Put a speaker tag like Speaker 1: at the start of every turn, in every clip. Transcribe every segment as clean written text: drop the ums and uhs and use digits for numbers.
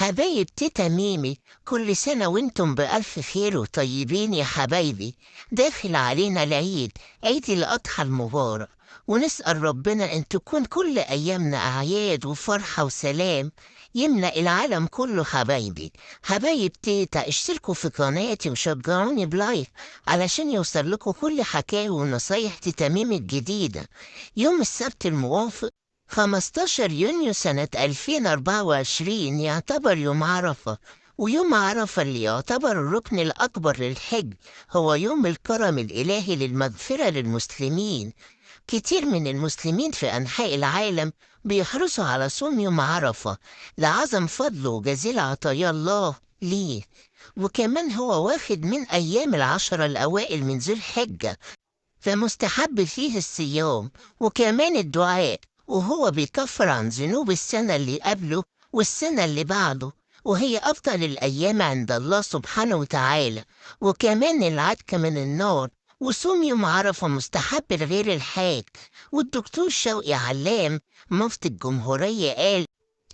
Speaker 1: حبايب تيتا ميمي، كل سنة وانتم بألف خير وطيبين يا حبايبي. داخل علينا العيد، عيد الأضحى المبارك، ونسأل ربنا أن تكون كل أيامنا أعياد وفرحة وسلام يملأ العالم كله. حبايبي حبايب تيتا، اشتركوا في قناتي وشجعوني بلايك علشان يوصل لكم كل حكاوي ونصايح تيتا ميمي الجديدة. يوم السبت الموافق 15 يونيو سنة 2024 يعتبر يوم عرفة، ويوم عرفة اللي يعتبر الركن الأكبر للحج هو يوم الكرم الإلهي للمغفرة للمسلمين. كتير من المسلمين في أنحاء العالم بيحرصوا على صوم يوم عرفة لعظم فضله وجزيل عطايا الله ليه، وكمان هو واخد من أيام العشرة الأوائل من ذي الحجة، فمستحب فيه الصيام وكمان الدعاء، وهو بيكفر عن ذنوب السنة اللي قبله والسنة اللي بعده، وهي أفضل الأيام عند الله سبحانه وتعالى، وكمان العتق من النار. وصوم يوم عرفة مستحب لغير الحاج. والدكتور شوقي علام مفتي الجمهورية قال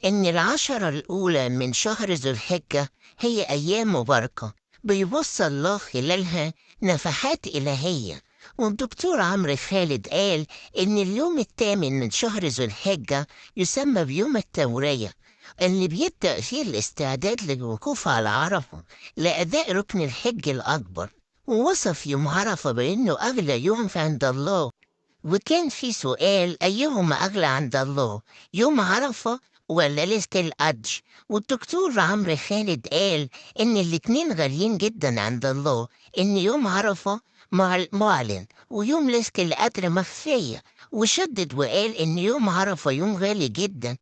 Speaker 1: إن العشرة الأولى من شهر ذو الحجة هي أيام مباركة بيوصل الله خلالها نفحات إلهية. والدكتور عمرو خالد قال إن اليوم الثامن من شهر ذو الحجة يسمى بيوم التورية، اللي بيبدأ فيه الاستعداد للوقوف على عرفة لأداء ركن الحج الأكبر. ووصف يوم عرفة بأنه أغلى يوم عند الله، وكان في سؤال أيهما أغلى عند الله، يوم عرفة ولا ليلة القدر؟ والدكتور عمرو خالد قال إن الاتنين غاليين جدا عند الله، إن يوم عرفة معلن ويوم ليلة القدر مخفية، وشدد وقال إن يوم عرفة يوم غالي جدا،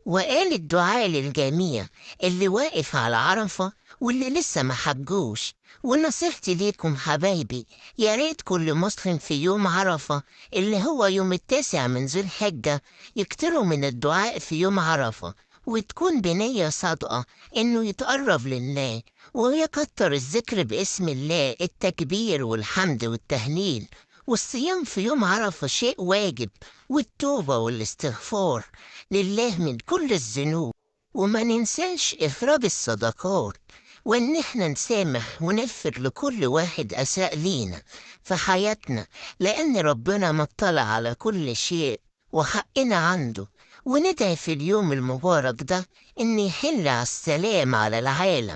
Speaker 1: وقال الدعاء للجميع اللي واقف على عرفة واللي لسه ما حجوش. ونصيحتي ليكم حبايبي، يا ريت كل مسلم في يوم عرفة اللي هو يوم التاسع من ذي الحجة يكتروا من الدعاء في يوم عرفة، وتكون بنية صادقة إنه يتقرب لله، ويكتر الذكر باسم الله، التكبير والحمد والتهليل. والصيام في يوم عرفة شيء واجب، والتوبة والاستغفار لله من كل الذنوب، وما ننساش إفراد الصدقات، وإن إحنا نسامح ونغفر لكل واحد أساء لينا في حياتنا، لأن ربنا مطلع على كل شيء وحقنا عنده. وندعي في اليوم المبارك ده إن يحل على السلام على العالم.